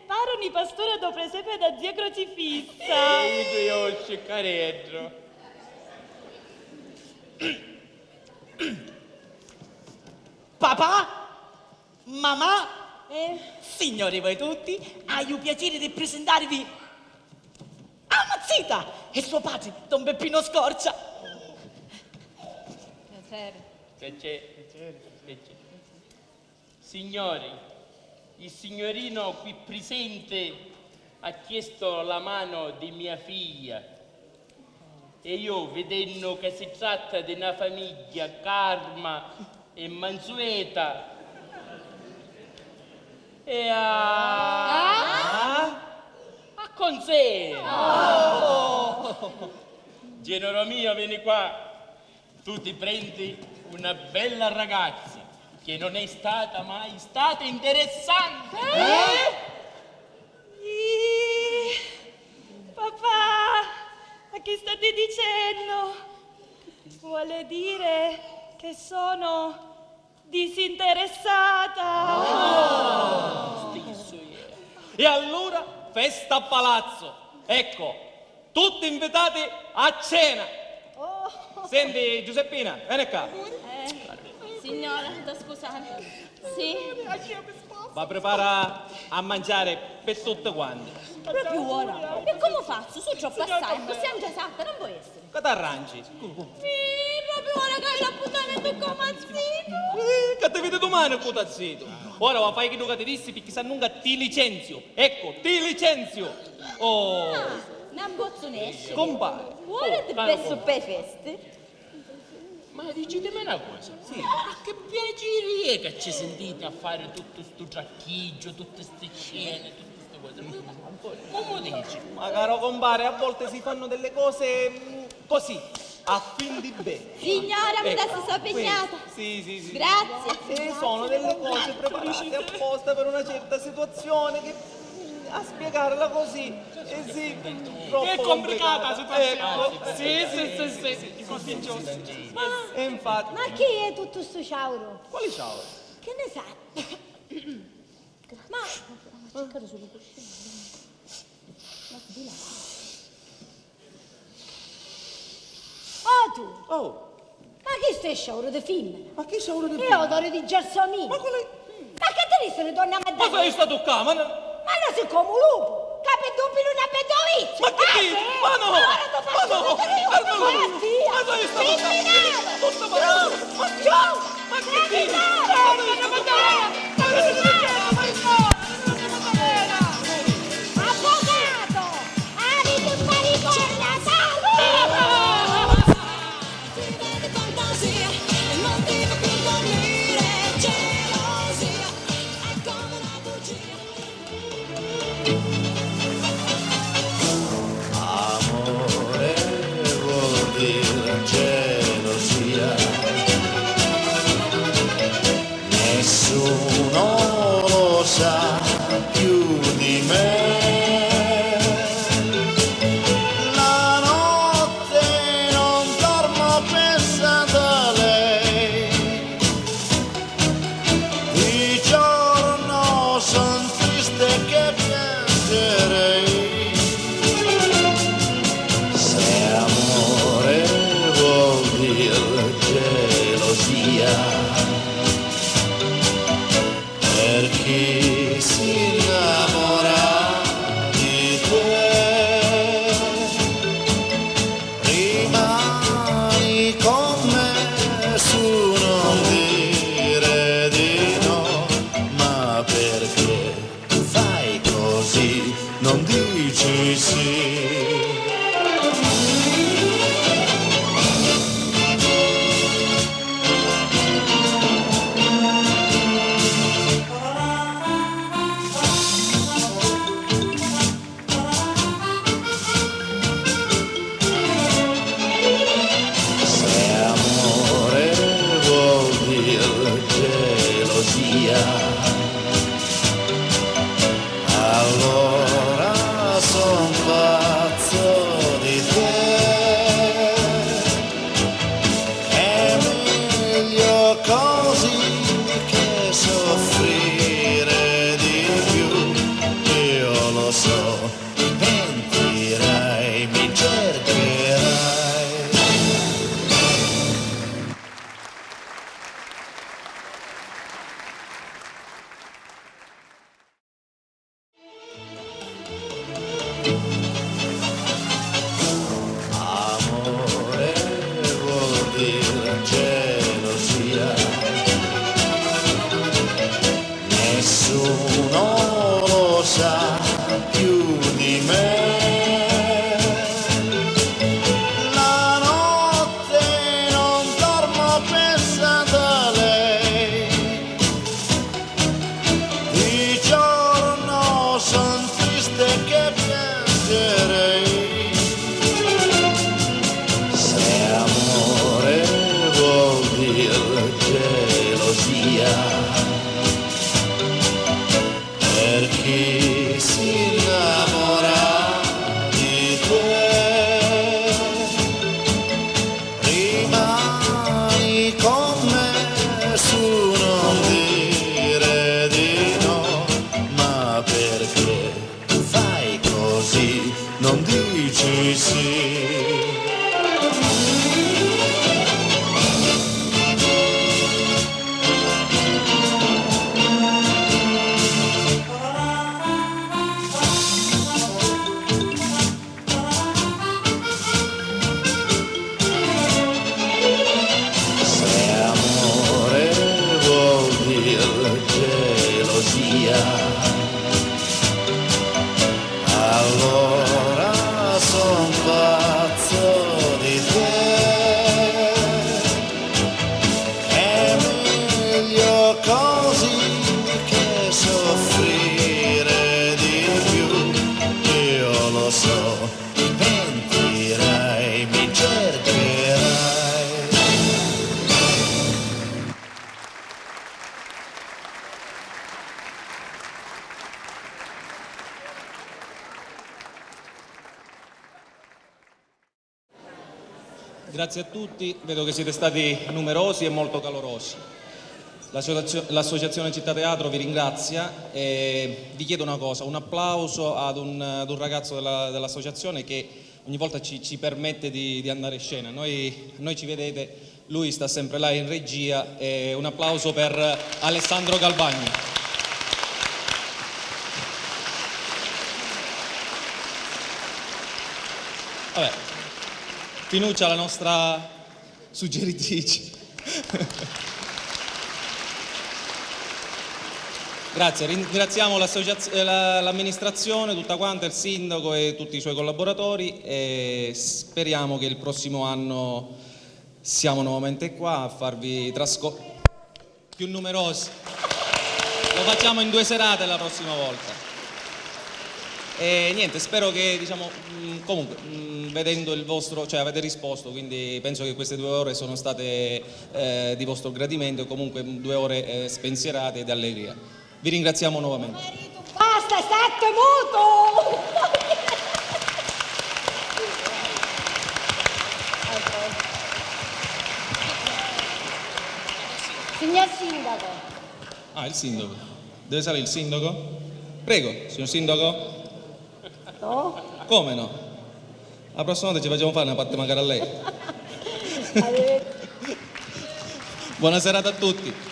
paroni pastore do presepe da zia crocifissa. Io sciccareggio. Papà? Mamma? Signori voi tutti, ho il piacere di presentarvi a Mazzita e suo padre, Don Peppino Scorcia. Piacere. Signori, il signorino qui presente ha chiesto la mano di mia figlia e io, vedendo che si tratta di una famiglia calma e mansueta, e a consegno. Genero mio, vieni qua. Tu ti prendi una bella ragazza che non è mai stata interessante. Papà, ma che state dicendo? Vuole dire che sono disinteressata. E allora, festa a palazzo. Ecco, tutti invitati a cena. Senti, Giuseppina, vieni qua. Signora, da scusare. Sì. Va prepara a mangiare per tutte quante. Proprio ora. E come faccio? Sono troppo assai. Possiamo già sapere, non può essere. Che t'arrangi? Sì, proprio ora che hai l'appuntamento con Mazzito. Che ti vedi domani, putazzito. Ora va fai che tu che ti dissi perché se non ti licenzio. Ecco, ti licenzio. Oh. Non posso nescere. Compare. Ora ti penso per feste. Ma dicitemi una cosa, ma che piacere è che ci sentite a fare tutto sto tracchiggio, tutte ste scene, tutte ste cose? Come dici? Ma caro compare, a volte si fanno delle cose così, a fin di bene. Signora, mi Ecco, sono impegnata. Sì. Grazie. Sono delle cose preparate apposta per una certa situazione che a spiegarla così sì, troppo è complicata la situazione. Ecco. Sì, così giusto. E infatti. Ma chi è tutto sto ciauro? Quali ciao? Che ne sa? Ma cercare sulle coscine. Ma di là. Oh tu! Oh, Ma chi stai sciauro di film? ma che ciao di Io odore di Gelsomino. Ma quale? Ma che te ne sono tornando a Ma dare? sei stato qua? Ma non si come un lupo! Capi dubbi non ha bedovizio! Ma che dici? Ma no! Ora ti faccio vedere io! Ma no! Ma sei stato qua? Ma giù! Ma che dici? Avvocato! Avete un maricone a Amore vuol dire gelosia, nessuno lo sa più di me. La notte non dormo pensando a lei, di giorno son triste che piangerei. Se amore vuol dire gelosia, per chi si innamora di te, rimani con me su non dire di no, ma perché fai così, non dici sì. nessuno lo sa più di me. La notte non dormo pensando a lei, di giorno son triste che piangerei. Se amore vuol dire gelosia, per chi si innamora di te, rimani con me su non dire di no, ma perché tu fai così, non dici sì. Se amore vuol dire gelosia, allora son pazzo di te. È meglio così che soffrire di più. Io lo so, ti pentirai, mi cercherai. Grazie a tutti, vedo che siete stati numerosi e molto calorosi. L'Associazione Città Teatro vi ringrazia e vi chiedo una cosa, un applauso ad un ragazzo dell'associazione che ogni volta ci permette di andare in scena. Noi ci vedete, lui sta sempre là in regia e un applauso per Alessandro Galvagni. Vabbè. Finuccia, la nostra suggeritrice. Grazie, ringraziamo l'amministrazione, tutta quanta, il sindaco e tutti i suoi collaboratori e speriamo che il prossimo anno siamo nuovamente qua a farvi più numerosi. Lo facciamo in 2 serate la prossima volta. E niente, spero che, diciamo, comunque, vedendo il vostro, cioè avete risposto, quindi penso che queste 2 ore sono state di vostro gradimento e comunque 2 ore spensierate e di allegria. Vi ringraziamo nuovamente. Basta, state muto! Signor Sindaco. Ah, il sindaco. Deve salire il sindaco? Prego, signor sindaco. No? Come no? La prossima volta ci facciamo fare una parte magari a lei. Buona serata a tutti.